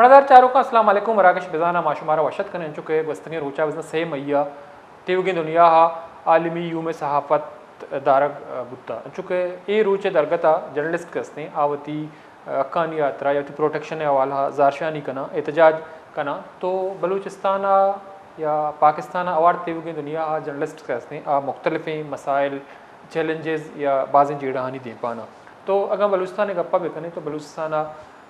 مردار چاروں کا السلام علیکم وراکش بزانہ معشمارہ وشت کرنے چکے گستنی روچہ وزن سے میہ تیوگی دنیا عالمی یوم صحافت دارگ بتا چکے ای روچے درگتا جرنلسٹ کستے آوتی اکانی یاترا یاتی پروٹیکشن حوالہ زارشانی کنا احتجاج کنا تو بلوچستان یا پاکستان اوار تیوگی دنیا جرنلسٹ کستے مختلف مسائل چیلنجز یا بعض جیڑہانی دیں پانا تو اگر بلوچستان گپا بھی کنے تو بلوچستان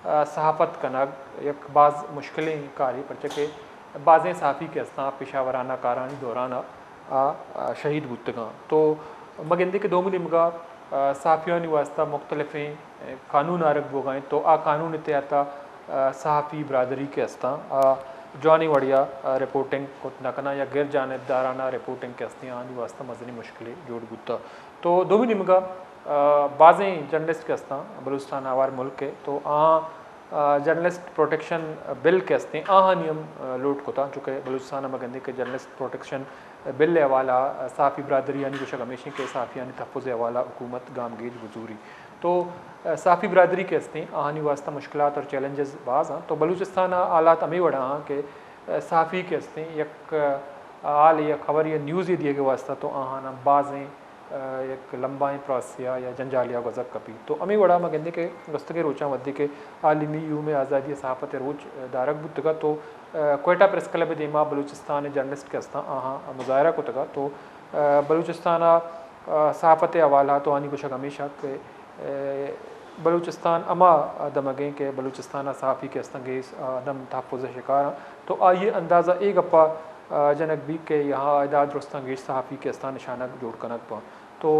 صحافت کنگ یک بعض مشکلیں کاری پرچہ بعضیں صحافی کے استاں پیشہ ورانہ کارانی دوران شہید بودتگاں تو مگندے کے دومی نمگا صحافیانی واسطہ مختلف قانون آرگ بوگائیں تو قانون تحتا صحافی برادری کے استاں جوانی وڑیا رپورٹنگ کو نکنا یا غیر جانبدارانہ رپورٹنگ کے استیاں آنی واسطہ مزنی مشکلیں جوڑ بودتا تو دومی نمگا بعضیں جرنلسٹ کے استاں بلوچستان آوار ملک کے تو جرنلسٹ پروٹیکشن بل کے استیں نیم لوٹ کتا چونکہ بلوچستان مگندے کے جرنلسٹ پروٹیکشن بل حوالہ صحافی برادری یعنی کچھ ہمیشہ کے صحافیانی تحفظ حوالہ حکومت گام گیج بزوری تو صحافی برادری کے استیں آہانی واسطہ مشکلات اور چیلنجز بعض ہیں تو بلوچستان حالات ہمیں وڑا ہاں کہ صحافی کے استیں یک حال یا خبر یا نیوز ہی دیے کے واسطہ تو آہانا بعضیں ایک لمبائیں پروسیا یا جنجالیا گزک کپی تو امی وڑا مگندے کے گستگے روچاں ودی کے عالمی یوم آزادی صحافت روچ دارک بودتگا تو کوئٹہ پریس کلب دیما بلوچستان جرنلسٹ کے استاں آہاں مظاہرہ کو تگا تو بلوچستان صحافت حوالہ تو آنی کچھ ہمیشہ کہ بلوچستان اما دمگیں کہ بلوچستان صحافی کے استنگیز دم تحفظ شکار تو آئیے اندازہ ایک اپا جنک بھی کہ یہاں اعداد رستنگیز صحافی کے استان نشانہ جوڑ کنک پا تو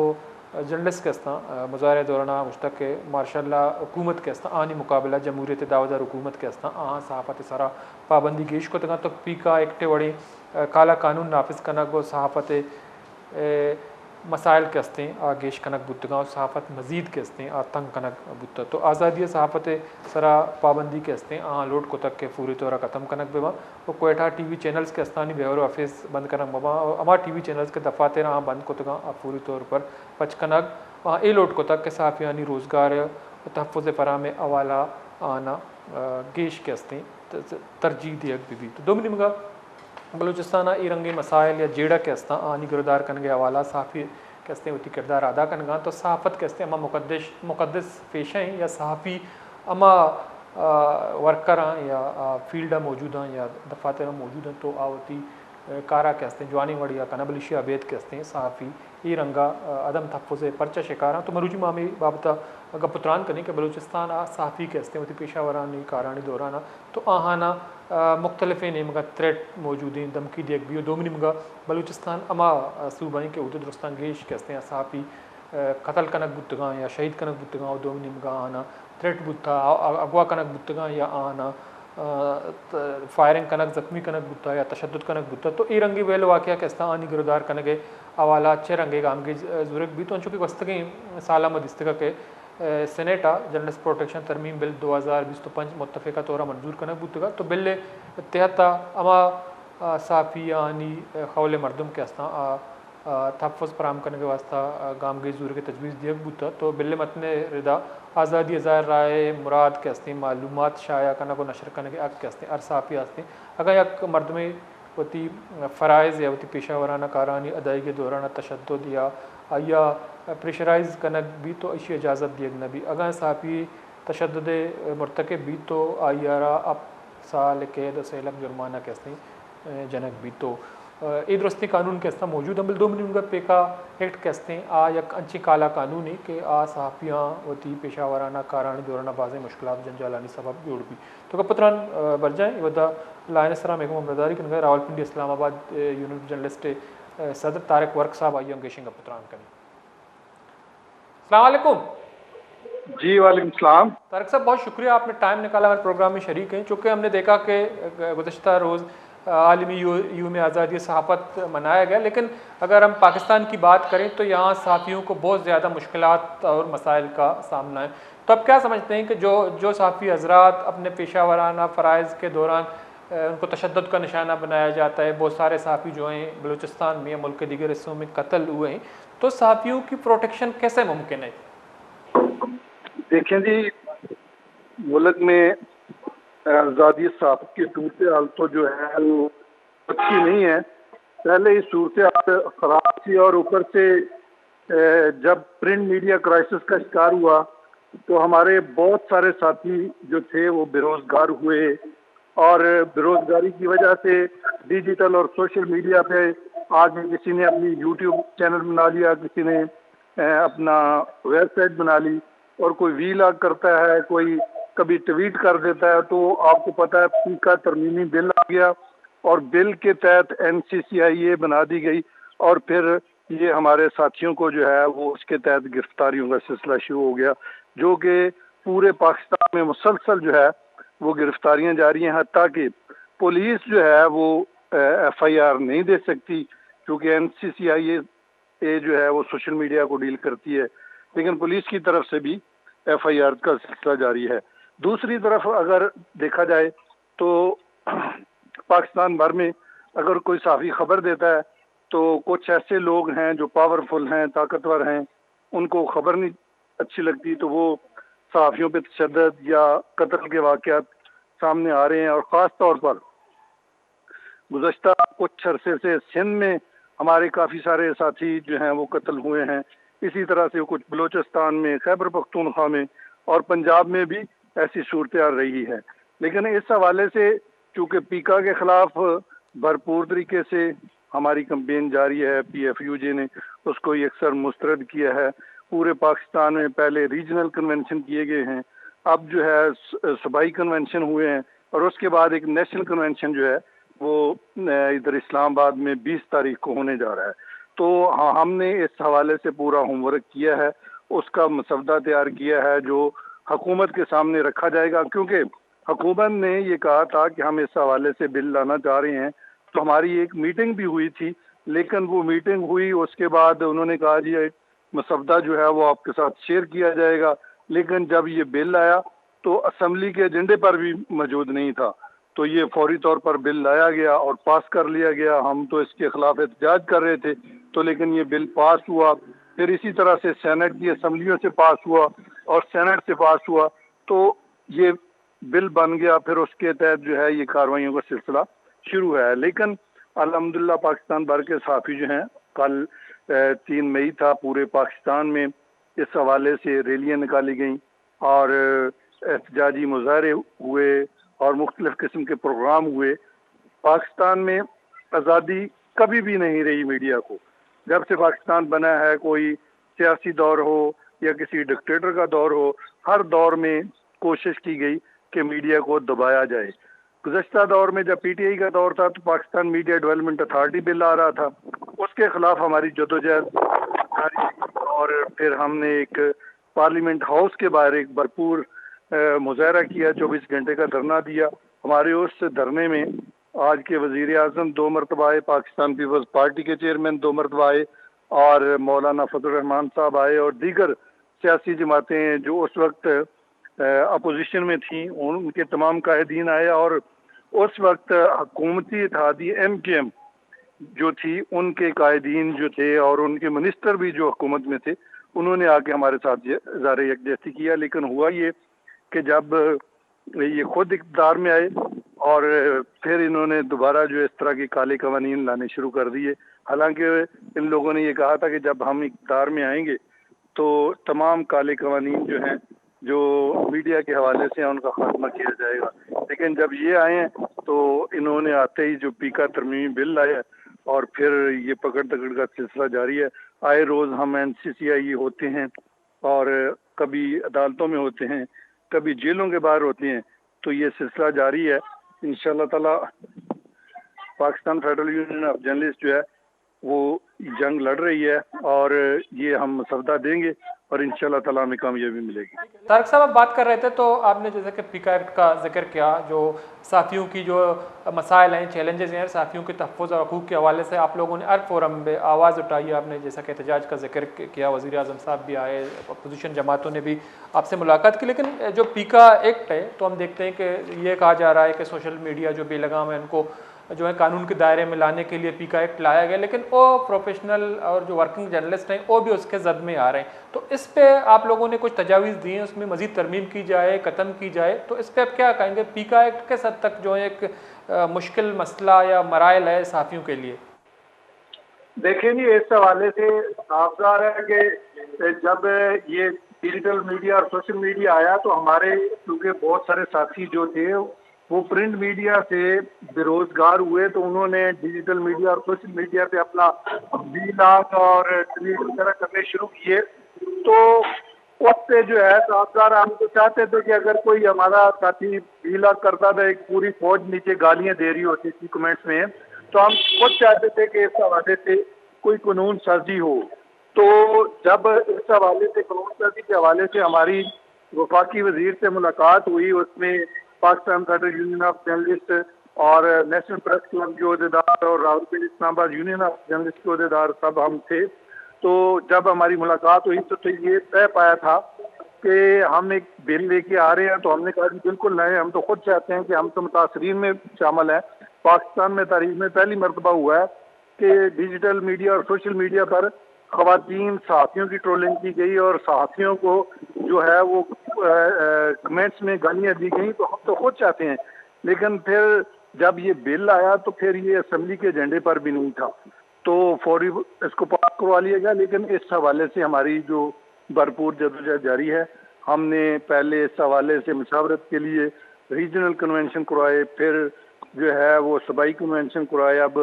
جرنلسٹ کے استاں مظاہرہ دورانہ مشتق کے ماشاء اللہ حکومت کے استاں آنی مقابلہ جمہوریت دعویدار حکومت کے استاں آہاں صحافت سارا پابندی گیش کو تگا تو پی کا ایکٹے وڑی کالا قانون نافذ کنک و صحافت مسائل کے استیں گیش کنک بودتگاں اور صحافت مزید کے استیں تنگ کنک بودتا تو آزادی صحافت سرا پابندی کے استیں لوٹ کو تک کے پوری طورہ ختم کنک بیوا وہ کوئٹہ ٹی وی چینلز کے استانی بیور و افیس بند کنک بابا اما ٹی وی چینلز کے دفاتر بند کو تگاں پوری طور پر پچ کنک اے لوٹ کو تک کہ صحافیانی روزگار تحفظ فراہم حوالہ آنا گیش کے استیں ترجیح دیگ بھی تو دومی نمگا بلوچستان ای رنگی مسائل یا جیڑا کے استاں آنی گردار کنگے حوالہ صحافی کے استیں ہوتی کردار ادا کنگاں تو صحافت کے استیں اما مقدس پیشہ ہیں یا صحافی اما ورکر ہیں یا فیلڈ موجود ہیں یا دفاتر موجود ہیں تو آوتی کارا کے استیں جوانی وڑیا کنبلشی عبید کے استیں صحافی ای رنگا عدم تحفظ پرچہ شکاراں تو مروجی مامی بابتا اگر پتران کریں کہ بلوچستان صحافی کے استیں ہوتی پیشہ ورانی کارانی دورانہ تو آہانا مختلف نمگا تھریٹ موجود ہیں دمکی دیکھ بھی دومی نمگا بلوچستان اما صوبائیں کے حدود رستنگیش کے استیں صحافی قتل کنک بودتگاں یا شہید کنک بودتگاں اور دومی نمگا آنا تھریٹ بودتا اغوا کنک بودتگاں یا آنا فائرنگ کنک زخمی کنک بودتا یا تشدد کنک بودتا تو ای رنگی ویل واقعہ کے استاں آنی گردار کنگے حوالہ اچھے رنگے گامگی زورک بھی تو انچو کی وستگیں سالہ مدستگا کے سینیٹا جرنلسٹ پروٹیکشن ترمیم بل 2025 متفقہ طورہ منظور کنک بودتگا تو بل تحتا اما صحافی آنی خول مردم کے استاں تحفظ فراہم کرنے کے واسطہ گامگی زور کے تجویز دیگ بودتا تو بل متن ردا آزادی ظاہر رائے مراد کے استیں معلومات شائع کنک و نشر کنک اک کے استیں صحافی استیں اگر یک مردمے وتی فرائض یا وتی پیشہ ورانہ کارانی ادائیگی دورانہ تشدد یا پریشرائز کنک بھی تو اسی اجازت دیگ نہ بھی اگر صحافی تشدد مرتکب بھی تو آئیارہ اب سال قید و سیلم جرمانہ کے استیں جنک بھی تو ای درستی قانون کے استاں موجود ہیں بل دو منی پیکا ایکٹ کے استیں یک انچی کالا قانونی کہ صحافیاں وتی پیشہ ورانہ کارانی دورانہ بعض مشکلات جنجالانی سبب جوڑ بھی تو کہ پتران بر جائیں ودا لائن سرا محکمہ برداری کنگے راولپنڈی اسلام آباد یونٹ جرنلسٹ صدر طارق ورک صاحب آئیے گیشنگ پتران کریں. السلام علیکم. جی وعلیکم السلام. طارق صاحب بہت شکریہ آپ نے ٹائم نکالا ہمارے پروگرام میں شریک ہیں چونکہ ہم نے دیکھا کہ گزشتہ روز عالمی یوم آزادی صحافت منایا گیا لیکن اگر ہم پاکستان کی بات کریں تو یہاں صحافیوں کو بہت زیادہ مشکلات اور مسائل کا سامنا ہے تو اب کیا سمجھتے ہیں کہ جو صحافی حضرات اپنے پیشہ ورانہ فرائض کے دوران ان کو تشدد کا نشانہ بنایا جاتا ہے بہت سارے صحافی جو ہیں بلوچستان میں یا ملک کے دیگر حصوں میں قتل ہوئے ہیں تو صحافیوں کی پروٹیکشن کیسے ممکن ہے؟ دیکھیں جی ملک میں آزادی صحافت کی صورتحال تو جو ہے وہ اچھی نہیں ہے. پہلے ہی صورتحال خراب تھی اور اوپر سے جب پرنٹ میڈیا کرائسس کا شکار ہوا تو ہمارے بہت سارے ساتھی جو تھے وہ بے روزگار ہوئے، اور بے روزگاری کی وجہ سے ڈیجیٹل اور سوشل میڈیا پہ آج کسی نے اپنی یوٹیوب چینل بنا لیا، کسی نے اپنا ویب سائٹ بنا لی، اور کوئی ویلاگ کرتا ہے، کوئی کبھی ٹویٹ کر دیتا ہے. تو آپ کو پتہ ہے پیکا ترمیمی بل آ گیا اور بل کے تحت NCCIA بنا دی گئی، اور پھر یہ ہمارے ساتھیوں کو جو ہے وہ اس کے تحت گرفتاریوں کا سلسلہ شروع ہو گیا، جو کہ پورے پاکستان میں مسلسل جو ہے وہ گرفتاریاں جاری ہیں. حتیٰ کہ پولیس جو ہے وہ FIR نہیں دے سکتی کیونکہ NCCIA جو ہے وہ سوشل میڈیا کو ڈیل کرتی ہے، لیکن پولیس کی طرف سے بھی FIR کا سلسلہ جاری ہے. دوسری طرف اگر دیکھا جائے تو پاکستان بھر میں اگر کوئی صحافی خبر دیتا ہے تو کچھ ایسے لوگ ہیں جو پاورفل ہیں، طاقتور ہیں، ان کو خبر نہیں اچھی لگتی تو وہ صحافیوں پہ تشدد یا قتل کے واقعات سامنے آ رہے ہیں. اور خاص طور پر گزشتہ کچھ عرصے سے سندھ میں ہمارے کافی سارے ساتھی جو ہیں وہ قتل ہوئے ہیں. اسی طرح سے کچھ بلوچستان میں، خیبر پختونخوا میں اور پنجاب میں بھی ایسی صورتحال رہی ہے. لیکن اس حوالے سے چونکہ پیکا کے خلاف بھرپور طریقے سے ہماری کمپین جاری ہے، PFUJ نے اس کو یکسر مسترد کیا ہے. پورے پاکستان میں پہلے ریجنل کنونشن کیے گئے ہیں، اب جو ہے صوبائی کنونشن ہوئے ہیں، اور اس کے بعد ایک نیشنل کنونشن جو ہے وہ ادھر اسلام آباد میں 20 تاریخ کو ہونے جا رہا ہے. تو ہم نے اس حوالے سے پورا ہوم ورک کیا ہے، اس کا مسودہ تیار کیا ہے جو حکومت کے سامنے رکھا جائے گا، کیونکہ حکومت نے یہ کہا تھا کہ ہم اس حوالے سے بل لانا چاہ رہے ہیں. تو ہماری ایک میٹنگ بھی ہوئی تھی، لیکن وہ میٹنگ ہوئی اس کے بعد انہوں نے کہا جی مسودہ جو ہے وہ آپ کے ساتھ شیئر کیا جائے گا، لیکن جب یہ بل آیا تو اسمبلی کے ایجنڈے پر بھی موجود نہیں تھا. تو یہ فوری طور پر بل لایا گیا اور پاس کر لیا گیا. ہم تو اس کے خلاف احتجاج کر رہے تھے تو لیکن یہ بل پاس ہوا. پھر اسی طرح سے سینٹ کی اسمبلیوں سے پاس ہوا اور سینٹ سے پاس ہوا تو یہ بل بن گیا. پھر اس کے تحت جو ہے یہ کارروائیوں کا سلسلہ شروع ہے. لیکن الحمدللہ پاکستان بھر کے صحافی جو ہیں، کل 3 مئی تھا، پورے پاکستان میں اس حوالے سے ریلیاں نکالی گئیں اور احتجاجی مظاہرے ہوئے اور مختلف قسم کے پروگرام ہوئے. پاکستان میں آزادی کبھی بھی نہیں رہی میڈیا کو. جب سے پاکستان بنا ہے، کوئی سیاسی دور ہو یا کسی ڈکٹیٹر کا دور ہو، ہر دور میں کوشش کی گئی کہ میڈیا کو دبایا جائے. گزشتہ دور میں جب PTI کا دور تھا تو پاکستان میڈیا ڈیولپمنٹ اتھارٹی بل آ رہا تھا، اس کے خلاف ہماری جدوجہد جاری، اور پھر ہم نے ایک پارلیمنٹ ہاؤس کے باہر ایک بھرپور مظاہرہ کیا، 24 گھنٹے کا دھرنا دیا. ہمارے اس دھرنے میں آج کے وزیر اعظم 2 مرتبہ آئے، پاکستان پیپلز پارٹی کے چیئرمین 2 مرتبہ آئے، اور مولانا فضل الرحمان صاحب آئے، اور دیگر سیاسی جماعتیں جو اس وقت اپوزیشن میں تھیں ان کے تمام قائدین آئے. اور اس وقت حکومتی اتحادی MKM جو تھی ان کے قائدین جو تھے اور ان کے منسٹر بھی جو حکومت میں تھے انہوں نے آ کے ہمارے ساتھ اظہار یکجہتی کیا. لیکن ہوا یہ کہ جب یہ خود اقتدار میں آئے اور پھر انہوں نے دوبارہ جو اس طرح کے کالے قوانین لانے شروع کر دیے. حالانکہ ان لوگوں نے یہ کہا تھا کہ جب ہم اقتدار میں آئیں گے تو تمام کالے قوانین جو ہیں جو میڈیا کے حوالے سے ان کا خاتمہ کیا جائے گا. لیکن جب یہ آئے ہیں تو انہوں نے آتے ہی جو پیکا ترمیمی بل لایا اور پھر یہ پکڑ دکڑ کا سلسلہ جاری ہے. آئے روز ہم NCCIA ہوتے ہیں اور کبھی عدالتوں میں ہوتے ہیں، کبھی جیلوں کے باہر ہوتے ہیں. تو یہ سلسلہ جاری ہے. انشاءاللہ تعالی Pakistan federal union of journalist جو ہے وہ جنگ لڑ رہی ہے اور یہ ہم مسودہ دیں گے اور انشاءاللہ تعالی ہمیں کامیابی ملے گی. طارق صاحب، آپ بات کر رہے تھے تو آپ نے جیسے کہ پیکا ایکٹ کا ذکر کیا، جو صحافیوں کی جو مسائل ہیں، چیلنجز ہیں، صحافیوں کے تحفظ اور حقوق کے حوالے سے آپ لوگوں نے ہر فورم میں آواز اٹھائی. آپ نے جیسا کہ احتجاج کا ذکر کیا، وزیر اعظم صاحب بھی آئے، اپوزیشن جماعتوں نے بھی آپ سے ملاقات کی. لیکن جو پیکا ایکٹ ہے تو ہم دیکھتے ہیں کہ یہ کہا جا رہا ہے کہ سوشل میڈیا جو بے لگام ہے ان کو جو ہے قانون کے دائرے میں لانے کے لیے پیکا ایکٹ لایا گیا، لیکن وہ پروفیشنل اور جو ورکنگ جرنلسٹ ہیں وہ بھی اس کے زد میں آ رہے ہیں. تو اس پہ آپ لوگوں نے کچھ تجاویز دی ہیں، اس میں مزید ترمیم کی جائے، ختم کی جائے، تو اس پہ آپ کیا کہیں گے؟ پیکا ایکٹ کس حد تک جو ہے ایک مشکل مسئلہ یا مرائل ہے صحافیوں کے لیے؟ دیکھیں جی، اس حوالے سے صاف ظاہر ہے کہ جب یہ ڈیجیٹل میڈیا اور سوشل میڈیا آیا تو ہمارے کیونکہ بہت سارے ساتھی جو تھے وہ پرنٹ میڈیا سے بے روزگار ہوئے، تو انہوں نے ڈیجیٹل میڈیا اور سوشل میڈیا پہ اپنا ویلاگ اور ٹویٹ وغیرہ کرنے شروع کیے. تو اس سے جو ہے صاف ظاہر ہم تو چاہتے تھے کہ اگر کوئی ہمارا ساتھی ویلاگ کرتا تھا، ایک پوری فوج نیچے گالیاں دے رہی ہوتی تھی کمنٹس میں، تو ہم خود چاہتے تھے کہ اس حوالے سے کوئی قانون سازی ہو. تو جب اس حوالے سے قانون سازی کے حوالے سے ہماری وفاقی وزیر سے ملاقات ہوئی، اس میں Pakistan federal union of journalist اور نیشنل پریس کلب کے عہدیدار اور راولپنڈی اسلام آباد یونین آف جرنلسٹ کے عہدیدار سب ہم تھے. تو جب ہماری ملاقات ہوئی تو یہ طے پایا تھا کہ ہم ایک بل لے کے آ رہے ہیں. تو ہم نے کہا کہ بالکل نہیں، ہم تو خود چاہتے ہیں کہ ہم تو متاثرین میں شامل ہیں. پاکستان میں تاریخ میں پہلی مرتبہ ہوا ہے کہ ڈیجیٹل میڈیا اور سوشل میڈیا پر خواتین صحافیوں کی ٹرولنگ کی گئی اور صحافیوں کو جو ہے وہ کمنٹس میں گالیاں دی گئیں. تو ہم تو خود چاہتے ہیں، لیکن پھر جب یہ بل آیا تو پھر یہ اسمبلی کے ایجنڈے پر بھی نہیں تھا، تو فوری اس کو پاس کروا لیا گیا. لیکن اس حوالے سے ہماری جو بھرپور جدوجہد جاری ہے. ہم نے پہلے اس حوالے سے مشاورت کے لیے ریجنل کنونشن کروائے، پھر جو ہے وہ صوبائی کنونشن کروائے، اب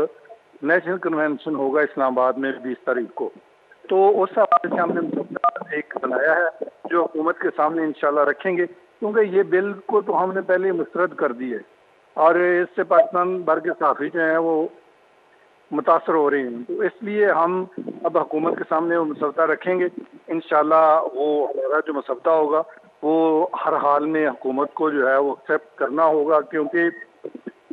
نیشنل کنونشن ہوگا اسلام آباد میں 20 تاریخ کو. تو اس حوالے سے ہم نے ایک بنایا ہے جو حکومت کے سامنے انشاءاللہ رکھیں گے، کیونکہ یہ بل کو تو ہم نے پہلے مسترد کر دی ہے اور اس سے پاکستان بھر کے صحافی جو ہیں وہ متاثر ہو رہے ہیں. تو اس لیے ہم اب حکومت کے سامنے وہ مسودہ رکھیں گے. انشاءاللہ وہ ہمارا جو مسودہ ہوگا وہ ہر حال میں حکومت کو جو ہے وہ ایکسیپٹ کرنا ہوگا، کیونکہ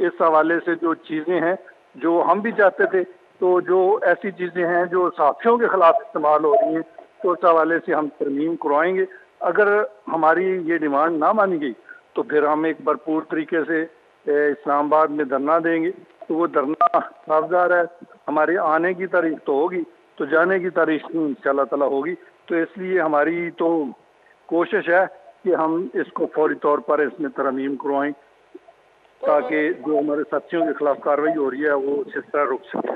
اس حوالے سے جو چیزیں ہیں جو ہم بھی چاہتے تھے، تو جو ایسی چیزیں ہیں جو صحافیوں کے خلاف استعمال ہو رہی ہیں، تو اس حوالے سے ہم ترمیم کروائیں گے. اگر ہماری یہ ڈیمانڈ نہ مانی گئی تو پھر ہم ایک بھرپور طریقے سے اسلام آباد میں دھرنا دیں گے. تو وہ دھرنا صافدار ہے، ہمارے آنے کی تاریخ تو ہوگی، تو جانے کی تاریخ ان شاء اللہ تعالیٰ ہوگی. تو اس لیے ہماری تو کوشش ہے کہ ہم اس کو فوری طور پر اس میں ترمیم کروائیں تاکہ جو ہمارے ساتھیوں کے خلاف کارروائی ہو رہی ہے وہ اس طرح رک سکے.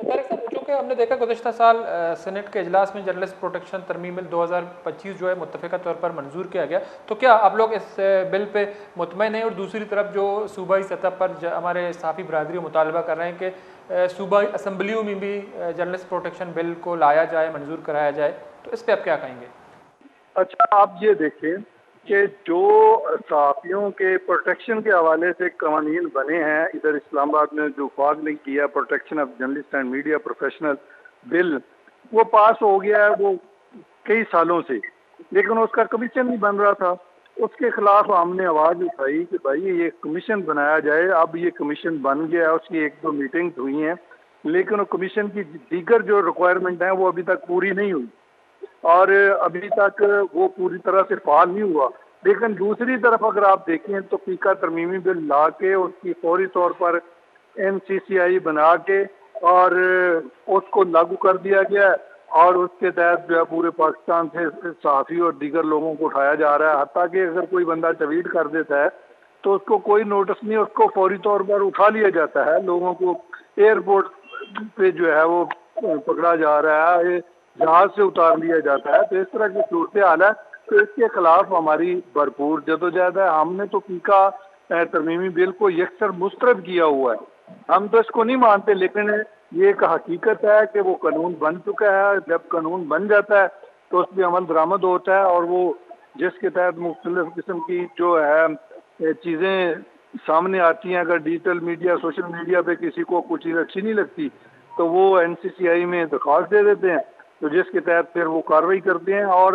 طارق صاحب، چونکہ ہم نے دیکھا گزشتہ سال سینٹ کے اجلاس میں جرنلسٹ پروٹیکشن ترمیم بل 2025 جو ہے متفقہ طور پر منظور کیا گیا، تو کیا آپ لوگ اس بل پہ مطمئن ہیں؟ اور دوسری طرف جو صوبائی سطح پر ہمارے صحافی برادری مطالبہ کر رہے ہیں کہ صوبائی اسمبلیوں میں بھی جرنلسٹ پروٹیکشن بل کو لایا جائے، منظور کرایا جائے، تو اس پہ آپ کیا کہیں گے؟ اچھا، آپ یہ دیکھیں کہ جو صحافیوں کے پروٹیکشن کے حوالے سے قوانین بنے ہیں ادھر اسلام آباد میں، جو فوج نے کیا protection of journalist and media professional bill, وہ پاس ہو گیا ہے وہ کئی سالوں سے، لیکن اس کا کمیشن نہیں بن رہا تھا. اس کے خلاف ہم نے آواز اٹھائی کہ بھائی یہ کمیشن بنایا جائے. اب یہ کمیشن بن گیا، اس کی 1-2 میٹنگز ہوئی ہیں، لیکن وہ کمیشن کی دیگر جو ریکوائرمنٹ ہیں وہ ابھی تک پوری نہیں ہوئی اور ابھی تک وہ پوری طرح سے فعال نہیں ہوا. لیکن دوسری طرف اگر آپ دیکھیں تو پیکا ترمیمی بل لا کے اس کی فوری طور پر NCCI بنا کے اور اس کو لاگو کر دیا گیا ہے، اور اس کے تحت جو ہے پورے پاکستان سے صحافی اور دیگر لوگوں کو اٹھایا جا رہا ہے. حتیٰ کہ اگر کوئی بندہ ٹویٹ کر دیتا ہے تو اس کو کوئی نوٹس نہیں، اس کو فوری طور پر اٹھا لیا جاتا ہے. لوگوں کو ایئرپورٹ پہ جو ہے وہ پکڑا جا رہا ہے، جہاز سے اتار لیا جاتا ہے. تو اس طرح کی صورتحال ہے. تو اس کے خلاف ہماری بھرپور جدوجہد ہے. ہم نے تو پیکا ترمیمی بل کو یکسر مسترد کیا ہوا ہے. ہم تو اس کو نہیں مانتے، لیکن یہ ایک حقیقت ہے کہ وہ قانون بن چکا ہے. جب قانون بن جاتا ہے تو اس پہ عمل درآمد ہوتا ہے، اور وہ جس کے تحت مختلف قسم کی جو ہے چیزیں سامنے آتی ہیں. اگر ڈیجیٹل میڈیا سوشل میڈیا پہ کسی کو کچھ چیز اچھی نہیں لگتی تو وہ NCCI میں درخواست دے دیتے ہیں، تو جس کے تحت پھر وہ کارروائی کرتے ہیں. اور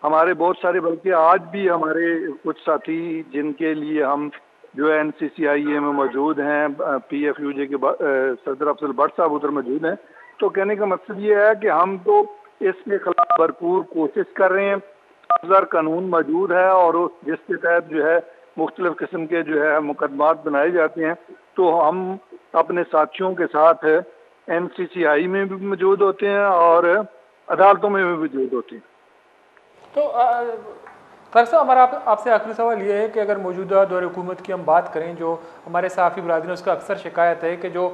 ہمارے بہت سارے، بلکہ آج بھی ہمارے کچھ ساتھی جن کے لیے ہم جو NCCI میں موجود ہیں، PFUJ کے صدر افضل بٹ صاحب ادھر موجود ہیں. تو کہنے کا مقصد یہ ہے کہ ہم تو اس کے خلاف بھرپور کوشش کر رہے ہیں. قانون موجود ہے اور جس کے تحت جو ہے مختلف قسم کے جو ہے مقدمات بنائے جاتے ہیں. تو ہم اپنے ساتھیوں کے ساتھ NCCI میں بھی موجود ہوتے ہیں اور عدالتوں میں بھی موجود ہوتے ہیں۔ تو طارق صاحب ہمارا آپ سے آخری سوال یہ ہے کہ اگر موجودہ دور حکومت کی ہم بات کریں، جو ہمارے صحافی برادری اس کا اکثر شکایت ہے کہ جو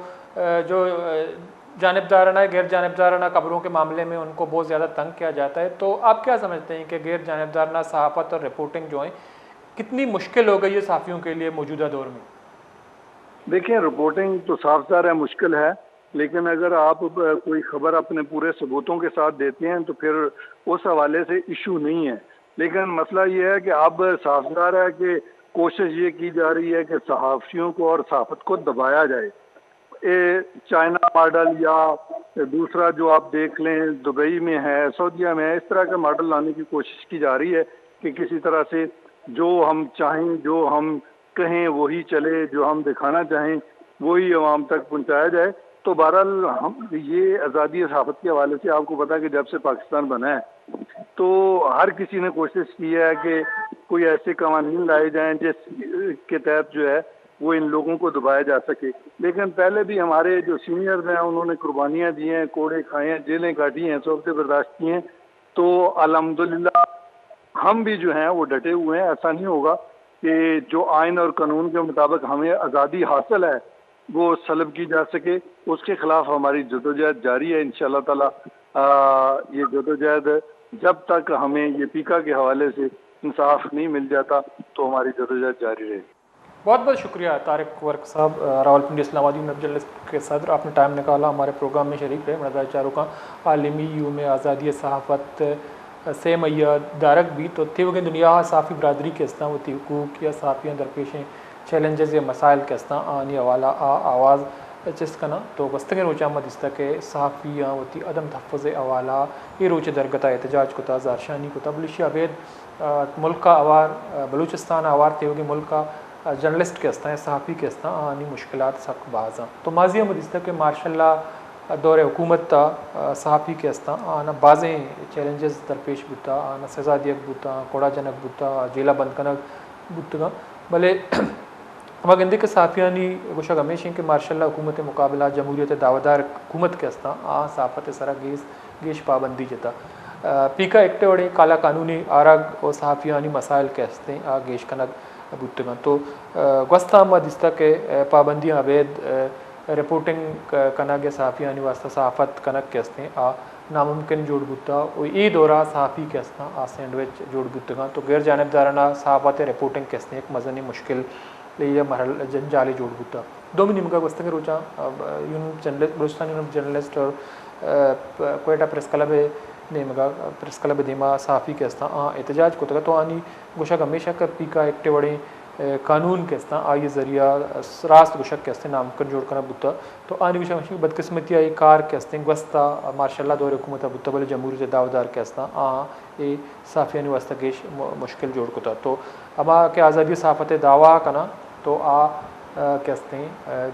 جانبدارانہ غیر جانبدارانہ خبروں کے معاملے میں ان کو بہت زیادہ تنگ کیا جاتا ہے، تو آپ کیا سمجھتے ہیں کہ غیر جانبدارانہ صحافت اور رپورٹنگ جو ہیں کتنی مشکل ہو گئی ہے صحافیوں کے لیے موجودہ دور میں؟ دیکھیں، رپورٹنگ تو صاف ظاہر ہے مشکل ہے، لیکن اگر آپ کوئی خبر اپنے پورے ثبوتوں کے ساتھ دیتے ہیں تو پھر اس حوالے سے ایشو نہیں ہے۔ لیکن مسئلہ یہ ہے کہ اب صاف ظاہر ہے کہ کوشش یہ کی جا رہی ہے کہ صحافیوں کو اور صحافت کو دبایا جائے۔ چائنا ماڈل یا دوسرا جو آپ دیکھ لیں دبئی میں ہے، سعودیہ میں ہے، اس طرح کا ماڈل لانے کی کوشش کی جا رہی ہے کہ کسی طرح سے جو ہم چاہیں، جو ہم کہیں وہی چلے، جو ہم دکھانا چاہیں وہی عوام تک پہنچایا جائے۔ تو بہرحال ہم یہ آزادی صحافت کے حوالے سے آپ کو پتا ہے کہ جب سے پاکستان بنا ہے تو ہر کسی نے کوشش کی ہے کہ کوئی ایسے قوانین لائے جائیں جس کے تحت جو ہے وہ ان لوگوں کو دبایا جا سکے۔ لیکن پہلے بھی ہمارے جو سینئرز ہیں انہوں نے قربانیاں دی ہیں، کوڑے کھائے ہیں، جیلیں کاٹی ہیں، صحبتیں برداشت کی ہیں، تو الحمدللہ ہم بھی جو ہیں وہ ڈٹے ہوئے ہیں۔ ایسا نہیں ہوگا کہ جو آئین اور قانون کے مطابق ہمیں آزادی حاصل ہے وہ سلب کی جا سکے، اس کے خلاف ہماری جدوجہد جاری ہے۔ انشاءاللہ تعالی یہ جدوجہد جب تک ہمیں یہ پیکا کے حوالے سے انصاف نہیں مل جاتا تو ہماری جدوجہد جاری رہے گی۔ بہت بہت شکریہ طارق ورک صاحب، راولپنڈی اسلام آبادی نب جرنلسٹ کے صدر، آپ نے ٹائم نکالا ہمارے پروگرام میں شریک رہے۔ مرزا چاروں کا عالمی یوم آزادی صحافت سے میہ دارک بھی تو تھی وگن دنیا صحافی برادری کے استعمال ہوتی حقوق یا صحافیاں درپیشیں چیلنجز یا مسائل کے استعمال آنی حوالہ آواز چس کنا تو بستگن روچہ مدستہ کے صحافیاں ہوتی عدم تحفظ حوالہ یہ روچ درگتا احتجاج کتا زارشانی کتا بلشی عبید ملک کا آوار بلوچستان آوار تھی ہوگی ملک کا جرنلسٹ کے استعمال صحافی کے استعمال آنی مشکلات سخت بازاں تو ماضی مدستہ کے ماشاء اللہ دور حکومت تا صحافی کے استعمال آنا بازیں چیلنجز درپیش بوتا آنا سزا دیک بوتا کوڑا جنک بوتا جیلا بند کنک بوتا بھلے ہما گندے کے صحافیانی گوشہ ہمیشہ کہ ماشاء اللہ حکومت مقابلہ جمہوریت دعویدار حکومت کے استعمال صحافت سرا گیش پابندی جتا پیکا ایکٹے وڑے کالا قانونی آرگ و صحافیانی مسائل کے ہستے گیش کنک بوتگاں تو گوستہ ہم دستہ کے پابندیاں عبید رپورٹنگ کنگ یا صحافیانی واسطہ صحافت کنک کے ہستے ناممکن جوڑ بوتا ای دورہ صحافی کے ہستا سینڈوچ جوڑ بوتگاں تو غیر جانبدارانہ صحافت رپورٹنگ کے ہستے ایک مزنی مشکل لیے مرحل جنجالی جوڑ بوتا دومی نمگا گوستہ کے روچا بلوچستان یونیورسٹی جرنلسٹ اور کوئٹہ پریس کلب نمگا پریس کلب دیما صحافی کے ہستا احتجاج کو تگا تو آنی گوشک ہمیشہ کر پیکا ایکٹے وڑے قانون کے ہستا آئی ذریعہ راست گوشک کے ہستے ناممکن جوڑ کرنا بوتا تو آنی گوشک ہمیشہ بدقسمتی آئی کار کے ہستے گوستہ ماشاء اللہ دور حکومت بوتا بلے جمہوریت دعویدار کے ہستا اے صحافیانی واسطہ گیش مشکل جوڑ کتا تو اما کہ آزادی صحافت دعویٰ کنا تو کے ہستے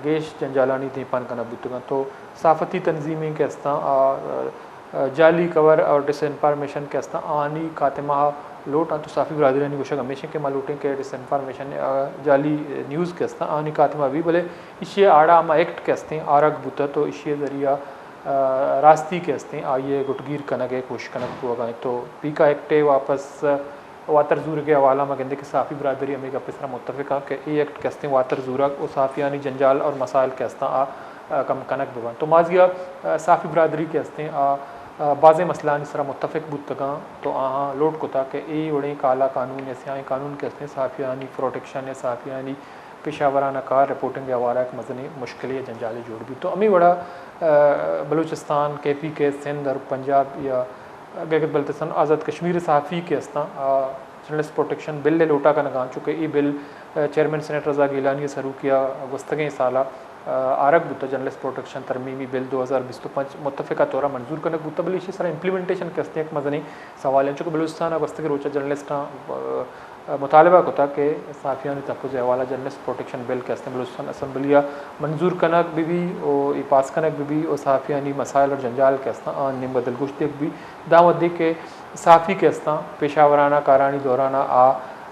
گیش جنجالانی دیپان کنا بوتگاں تو صحافتی تنظیمیں کے ہستا جعلی کور اور ڈس انفارمیشن کے ہستا آنی خاتمہ لوٹ تو صحافی برادرانی گوشک ہمیشہ کے مالوٹیں کے ڈس انفارمیشن جعلی نیوز کے ہستا آنی خاتمہ بھی بلے اسی آڑا اما ایکٹ کے ہستے آرگ بوتا تو اسی ذریعہ راستی کے ہستے آئیے گٹگیر کنگے کوشش کنگ کو گئے تو پیکا ایکٹے واپس واتر زور کے حوالہ میں گندے کہ صحافی برادری ہمیں کا پسرا متفقہ کہ ای ایکٹ کے ہستے واتر زورہ و صحافیانی جنجال اور مسائل کے ہستا کم کنک بوان تو ماضیہ صحافی برادری کے ہستے بعض مسئلہ سرا متفق بودتگاں تو لوٹ کتا کہ ای وڑیں کالا قانون یا سیاہیں قانون کے ہستے صحافیانی پروٹیکشن یا صحافیانی پیشہ ورانہ کار رپورٹنگ حوالہ ایک مزنی مشکل یا جنجالی جوڑ بھی تو امی وڑا بلوچستان کے پی کے سندھ اور پنجاب یا گلگت بلتستان آزاد کشمیر صحافی کے ہستا جرنلسٹ پروٹیکشن بل لوٹا کا نگان چکے ای بل چیئرمین سینیٹ رضا گیلانی سرو کیا گستگیں سالہ آرگ بوتا جرنلسٹ پروٹیکشن ترمیمی بل 2025 متفقہ طورہ منظور کنک بوتا بلی اسی سارا امپلیمنٹیشن کے ہستے ایک مزنی سوال ہیں چونکہ بلوچستان گستگی روچہ جرنلسٹاں مطالبہ کتا کہ صحافیانی تحفظ حوالہ جرنلسٹ پروٹیکشن بل کے ہستے بلوچستان اسمبلیہ منظور کنک بھی او پاس کنک بھی او صحافیانی مسائل اور جنجال کے ہستا نیم بدل گوشت بھی دعوت دے کہ صحافی کے ہستا پیشہ ورانہ کارانی دورانہ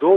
2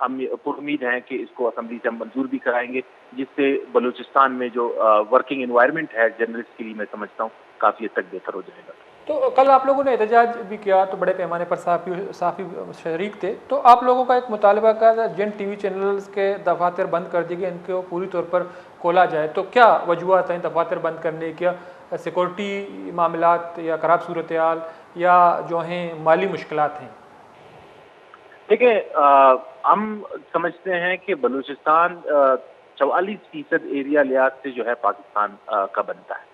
ہم پرامید ہیں کہ اس کو اسمبلی سے ہم منظور بھی کرائیں گے، جس سے بلوچستان میں جو ورکنگ انوائرمنٹ ہے جرنلسٹ کے لیے، میں سمجھتا ہوں کافی حد تک بہتر ہو جائے گا۔ تو کل آپ لوگوں نے احتجاج بھی کیا، تو بڑے پیمانے پر صحافی شریک تھے، تو آپ لوگوں کا ایک مطالبہ کا جن ٹی وی چینلز کے دفاتر بند کر دیے گئے ان کو پوری طور پر کھولا جائے، تو کیا وجوہات ہیں دفاتر بند کرنے کی؟ سیکورٹی معاملات یا خراب صورتحال یا جو ہیں مالی مشکلات ہیں؟ دیکھیں، ہم سمجھتے ہیں کہ بلوچستان 44% ایریا لحاظ سے جو ہے پاکستان کا بنتا ہے،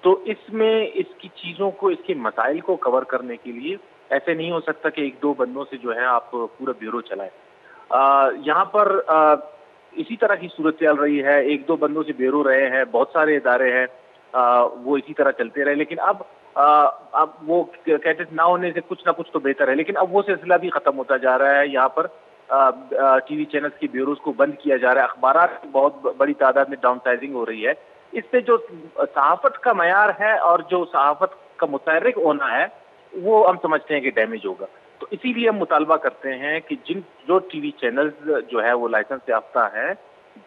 تو اس میں اس کی چیزوں کو، اس کے مسائل کو کور کرنے کے لیے ایسے نہیں ہو سکتا کہ ایک دو بندوں سے جو ہے آپ پورا بیورو چلائیں۔ یہاں پر اسی طرح کی صورتحال رہی ہے، ایک دو بندوں سے بیورو رہے ہیں، بہت سارے ادارے ہیں، وہ اسی طرح چلتے رہے، لیکن اب وہ کہتے نہ ہونے سے کچھ نہ کچھ تو بہتر ہے، لیکن اب وہ سلسلہ بھی ختم ہوتا جا رہا ہے۔ یہاں پر ٹی وی چینلز کی بیوروز کو بند کیا جا رہا ہے، اخبارات کی بہت بڑی تعداد میں ڈاؤن سائزنگ ہو رہی ہے۔ اس سے جو صحافت کا معیار ہے اور جو صحافت کا متحرک ہونا ہے وہ ہم سمجھتے ہیں کہ ڈیمیج ہوگا۔ تو اسی لیے ہم مطالبہ کرتے ہیں کہ جو ٹی وی چینلز جو ہے وہ لائسنس یافتہ ہے،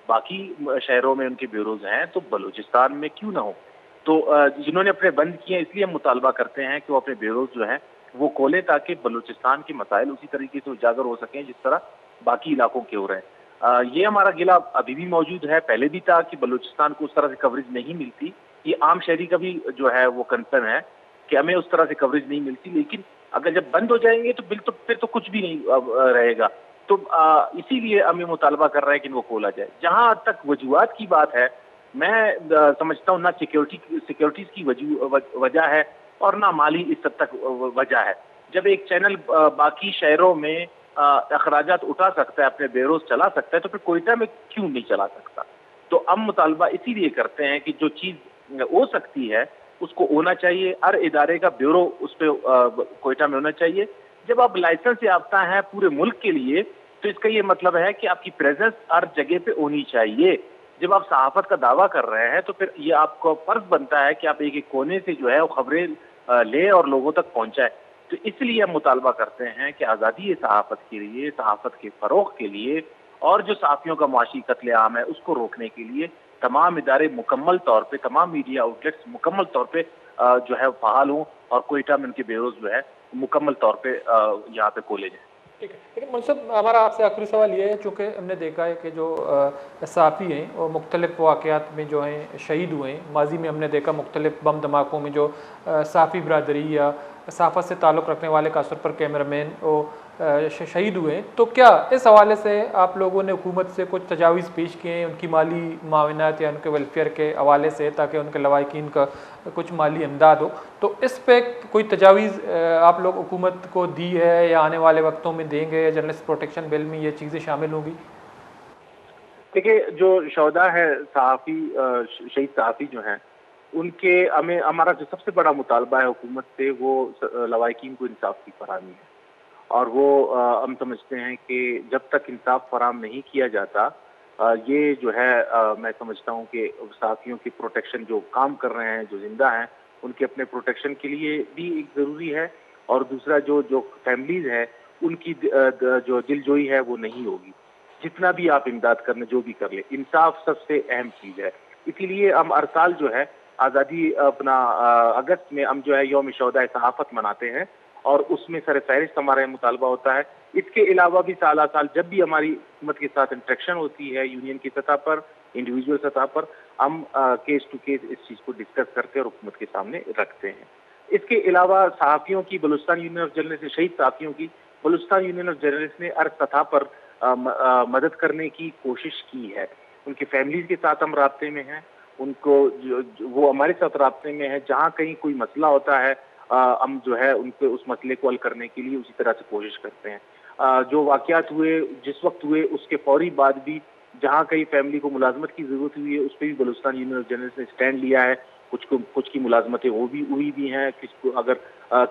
باقی شہروں میں ان کے بیوروز ہیں، تو بلوچستان میں کیوں نہ ہو؟ تو جنہوں نے اپنے بند کیے ہیں، اس لیے ہم مطالبہ کرتے ہیں کہ وہ اپنے بیوروز جو ہیں وہ کھولیں، تاکہ بلوچستان کے مسائل اسی طریقے سے اجاگر ہو سکیں جس طرح باقی علاقوں کے ہو رہے ہیں۔ یہ ہمارا گلہ ابھی بھی موجود ہے، پہلے بھی تھا کہ بلوچستان کو اس طرح سے کوریج نہیں ملتی۔ یہ عام شہری کا بھی جو ہے وہ کنسرن ہے کہ ہمیں اس طرح سے کوریج نہیں ملتی، لیکن اگر جب بند ہو جائیں گے تو پھر تو کچھ بھی نہیں رہے گا۔ تو اسی لیے ہم یہ مطالبہ کر رہے ہیں کہ ان کو کھولا جائے۔ جہاں تک وجوہات کی بات ہے، میں سمجھتا ہوں نہ سیکورٹیز کی وجہ ہے اور نہ مالی اس حد تک وجہ ہے۔ جب ایک چینل باقی شہروں میں اخراجات اٹھا سکتا ہے، اپنے بیوروز چلا سکتا ہے، تو پھر کوئٹہ میں کیوں نہیں چلا سکتا؟ تو ہم مطالبہ اسی لیے کرتے ہیں کہ جو چیز ہو سکتی ہے اس کو ہونا چاہیے، ہر ادارے کا بیورو اس پہ کوئٹہ میں ہونا چاہیے۔ جب آپ لائسنس یافتہ ہیں پورے ملک کے لیے، تو اس کا یہ مطلب ہے کہ آپ کی پریزنس ہر جگہ پہ ہونی چاہیے۔ جب آپ صحافت کا دعویٰ کر رہے ہیں تو پھر یہ آپ کو فرض بنتا ہے کہ آپ ایک ایک کونے سے جو ہے وہ خبریں لیں اور لوگوں تک پہنچائیں۔ تو اس لیے ہم مطالبہ کرتے ہیں کہ آزادی صحافت کے لیے، صحافت کے فروغ کے لیے اور جو صحافیوں کا معاشی قتل عام ہے اس کو روکنے کے لیے تمام ادارے مکمل طور پہ، تمام میڈیا آؤٹلیٹس مکمل طور پہ جو ہے فعال ہوں، اور کوئٹہ میں ان کے بیوروز جو ہے مکمل طور پہ یہاں پہ کھولے جائیں۔ ٹھیک ہے، لیکن منصب ہمارا آپ سے آخری سوال یہ ہے، چونکہ ہم نے دیکھا ہے کہ جو صحافی ہیں وہ مختلف واقعات میں جو ہیں شہید ہوئے ہیں۔ ماضی میں ہم نے دیکھا مختلف بم دھماکوں میں جو صحافی برادری یا صحافت سے تعلق رکھنے والے، خاص طور پر کیمرہ مین وہ شہید ہوئے ہیں۔ تو کیا اس حوالے سے آپ لوگوں نے حکومت سے کچھ تجاویز پیش کیے ہیں، ان کی مالی معاونت یا ان کے ویلفیئر کے حوالے سے، تاکہ ان کے لواحقین کا کچھ مالی امداد ہو؟ تو اس پہ کوئی تجاویز آپ لوگ حکومت کو دی ہے یا آنے والے وقتوں میں دیں گے؟ جرنلسٹ پروٹیکشن بل میں یہ چیزیں شامل ہوں گی؟ دیکھیے، جو شہداء ہے، صحافی، شہید صحافی جو ہیں، ان کے ہمارا جو سب سے بڑا مطالبہ ہے حکومت سے، وہ لواحقین کو انصاف کی فراہمی ہے۔ اور وہ ہم سمجھتے ہیں کہ جب تک انصاف فراہم نہیں کیا جاتا، یہ جو ہے میں سمجھتا ہوں کہ صحافیوں کی پروٹیکشن، جو کام کر رہے ہیں، جو زندہ ہیں، ان کے اپنے پروٹیکشن کے لیے بھی ایک ضروری ہے، اور دوسرا جو فیملیز ہیں ان کی جو دل جوئی ہے وہ نہیں ہوگی۔ جتنا بھی آپ امداد کرنے، جو بھی کر لیں، انصاف سب سے اہم چیز ہے۔ اسی لیے ہم ہر سال جو ہے آزادی اپنا اگست میں ہم جو ہے یوم شہداء صحافت مناتے ہیں، اور اس میں سر فہرست ہمارا یہ مطالبہ ہوتا ہے۔ اس کے علاوہ بھی سالہ سال جب بھی ہماری حکومت کے ساتھ انٹریکشن ہوتی ہے، یونین کی سطح پر، انڈیویجول سطح پر، ہم کیس ٹو کیس اس چیز کو ڈسکس کرتے اور حکومت کے سامنے رکھتے ہیں۔ اس کے علاوہ صحافیوں کی، بلوچستان یونین آف جرنلسٹ، شہید صحافیوں کی بلوچستان یونین آف جرنلسٹ نے ہر سطح پر مدد کرنے کی کوشش کی ہے۔ ان کی فیملیز کے ساتھ ہم رابطے میں ہیں، ان کو وہ ہمارے ساتھ رابطے میں ہے۔ جہاں کہیں کوئی مسئلہ ہوتا ہے، ہم جو ہے ان کو اس مسئلے کو حل کرنے کے لیے اسی طرح سے کوشش کرتے ہیں۔ جو واقعات ہوئے، جس وقت ہوئے، اس کے فوری بعد بھی جہاں کہیں فیملی کو ملازمت کی ضرورت ہوئی ہے، اس پہ بھی بلوچستان یونین آف جرنلسٹ نے اسٹینڈ لیا ہے۔ کچھ کی ملازمتیں وہ بھی ہوئی بھی ہیں، اگر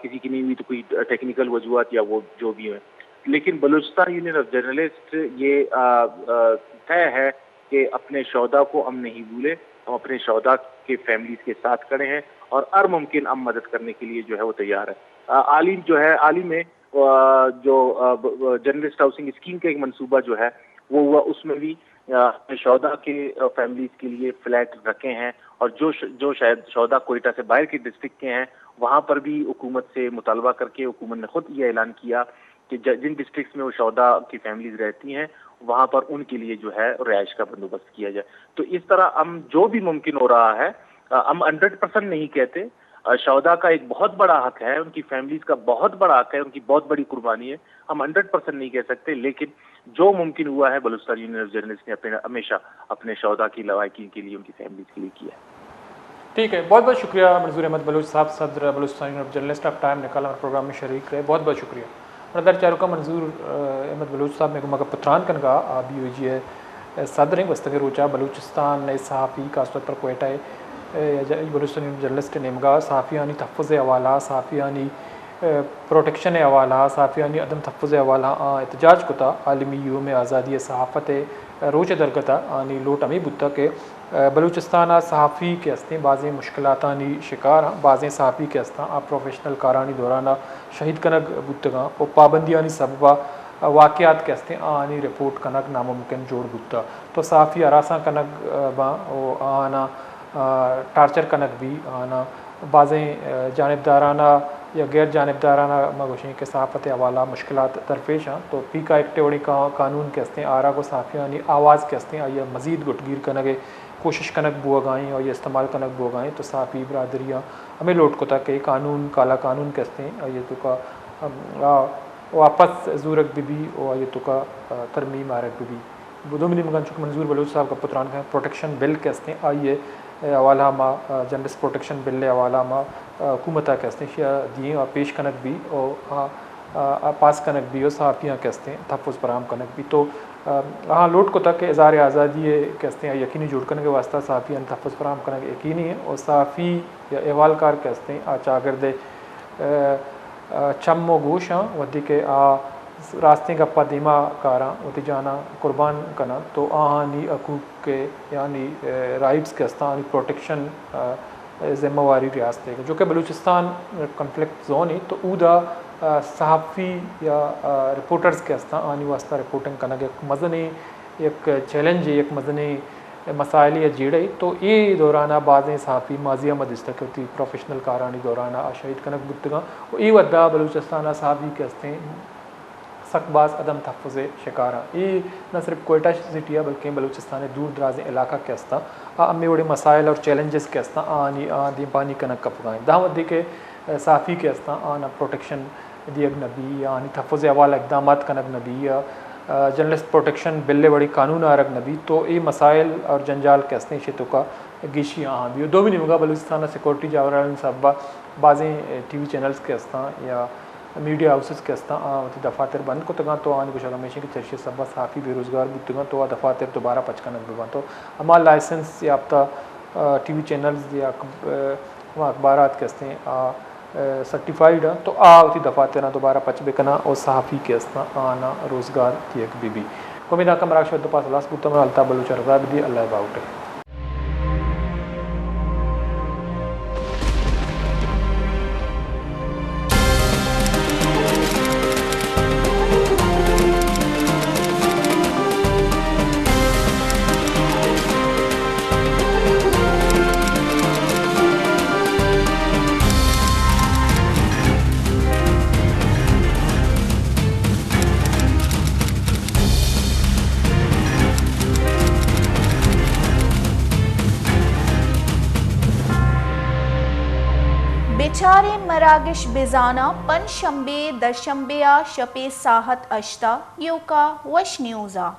کسی کی نہیں ہوئی تو کوئی ٹیکنیکل وجوہات یا وہ جو بھی ہیں، لیکن بلوچستان یونین آف جرنلسٹ یہ طے ہے کہ اپنے شہداء کو ہم نہیں بھولے، ہم اپنے شہداء کے فیملیز کے ساتھ کھڑے ہیں، اور ہر ممکن ہم مدد کرنے کے لیے جو ہے وہ تیار ہے۔ عالم جو ہے، عالم میں جو جرنلسٹ ہاؤسنگ اسکیم کا ایک منصوبہ جو ہے وہ ہوا، اس میں بھی شہداء کے فیملیز کے لیے فلیٹ رکھے ہیں، اور جو شاید شہداء کوئٹہ سے باہر کے ڈسٹرکٹ کے ہیں وہاں پر بھی حکومت سے مطالبہ کر کے حکومت نے خود یہ اعلان کیا کہ جن ڈسٹرکٹس میں وہ شہداء کی فیملیز رہتی ہیں وہاں پر ان کے لیے جو ہے رہائش کا بندوبست کیا جائے۔ تو اس طرح ہم جو بھی ممکن ہو رہا ہے، ہم 100% نہیں کہتے، شہداء کا ایک بہت بڑا حق ہے، ان کی فیملیز کا بہت بڑا حق ہے، ان کی بہت بڑی قربانی ہے، ہم 100% نہیں کہہ سکتے، لیکن جو ممکن ہوا ہے بلوچستان یونین آف جرنلسٹ نے ہمیشہ اپنے شہداء کی لواحقین کے لیے، ان کی فیملیز کے لیے کیا ہے۔ ٹھیک ہے، بہت بہت شکریہ منظور احمد بلوچ صاحب، صدر بلوچستان یونین آف جرنلسٹ، آپ ٹائم نکالا ہمارے پروگرام میں شریک رہے، بہت بہت شکریہ۔ برادر چاروں کا منظور احمد بلوچ صاحب میں مگر پتران کنگا آبی ہوئی جی ہے صدر ہیں وسطی روچا بلوچستان نئے صحافی خاص طور پر کوئٹہ بلوچستان یونین جرنلسٹ نمگا صحافیانی تحفظ حوالہ، صحافیانی پروٹیکشن حوالہ، صحافیانی عدم تحفظ حوالہ احتجاج کتا عالمی یوم آزادی صحافت روچ درگتا آنی لوٹ امی بتا کہ بلوچستان صحافی کے ہستیں بعضیں مشکلاتانی شکار ہیں، بعضیں صحافی کے ہستاں پروفیشنل کارانی دورانہ شہید کنگ بتگاں اور پابندیانی سببہ واقعات کے ہستیں آنی رپورٹ کنگ ناممکن جوڑ بتا تو صحافی ہراساں کنگ باں او آنا ٹارچر کنگ بھی آنا بعضیں جانبدارانہ یا غیر جانبدارانہ مگوشیں کہ صحافت حوالہ مشکلات درپیش ہیں، تو پی کا ایکٹیوڑی قانون کے ہستیں آرا کو صحافیانی آواز کے ہستیں آئیے مزید گٹگیر کنگے کوشش کنک بوگائیں اور یہ استعمال کنک بوگائیں، تو صحافی برادریاں ہمیں لوٹ کو تک کہ قانون کالا قانون کے ہستیں یہ تو کا واپس زورک بھی اور یہ تو کا ترمیم آرک بھی بدو ملی مگان چکہ منظور بلوچ صاحب کا پتران کا پروٹیکشن بل کے ہستیں آئیے حوالہ ما جرنلسٹ پروٹیکشن بل حوالہ ما حکومتہ کے ہستیں دیں اور پیش کنک بھی اور پاس کنک بھی اور صحافیاں کے ہستیں تحفظ فراہم کنک بھی، تو ہاں لوٹ کو تک کہ اظہار آزادی کے ہستیں یقینی جوڑ کرنے کے واسطہ صحافیاں تحفظ فراہم کرنے یقینی ہے، اور صحافی یا احوالکار کے ہستیں چاگرد چم و گوش ہیں ودی کے راستے کا پدیمہ کاراں وتی جانا قربان کنا، تو آہانی حقوق کے یعنی رائٹس کے ہستاں پروٹیکشن ذمہ واری ریاست ہے جو کہ بلوچستان کنفلکٹ زون ہے، تو اودا صحافی یا رپورٹرز کے ہستاں آنی واسطہ رپورٹنگ کرنا ایک مزنی ایک چیلنج ہے، ایک مزنی مسائل یا جیڑے، تو یہ دورانہ بعضیں صحافی ماضیہ مدستہ ہوتی پروفیشنل کارانی دورانہ شہید کنک بتگاں اور ای ودا بلوچستان صحافی کے ہستیں سخت باز عدم تحفظ شکارہ، یہ نہ صرف کوئٹہ سٹی ہے بلکہ بلوچستان دور دراز علاقہ کے ہستاں امی بڑے مسائل اور چیلنجز کے ہستاں آنی دی پانی کنک کپگائیں دہاں دی کے صحافی کے ہستاں آنا پروٹیکشن دیگ نبی یا آنی تحفظ حوالہ اقدامات کنک نبی یا جرنلسٹ پروٹیکشن بلے بڑی قانون آرگ نبی، تو یہ مسائل اور جنجال کے ہستیں شتو کا گیشی آہاں بھی دو بھی نہیں ہوگا بلوچستان سیکورٹی جاوران صاحبہ بعضیں ٹی وی چینلز کے ہستاں یا میڈیا ہاؤسز کے ہستاں دفاتر بند کو تگاں تو آنے کچھ ہمیشہ کی چرشی سبا صحافی بے روزگار بتگاں تو دفاتر دوبارہ پچکا نگباں، تو اما لائسنس یافتہ ٹی وی چینلز یا اخبارات کے ہستیں سرٹیفائیڈ ہیں، تو ہوتی دفاتر دوبارہ پچ بکنا اور صحافی کے ہستاں آنا روزگار دیگ بھی کومیدہ کا مراکش ود پاس اللہ سبوتا میں الطاف بلوچ رضا بھی اللہ باؤٹے۔ بیچارے مراگش بزانا پن شنبے در شنبے شپے ساحت اشتا یوکا وش نیوزا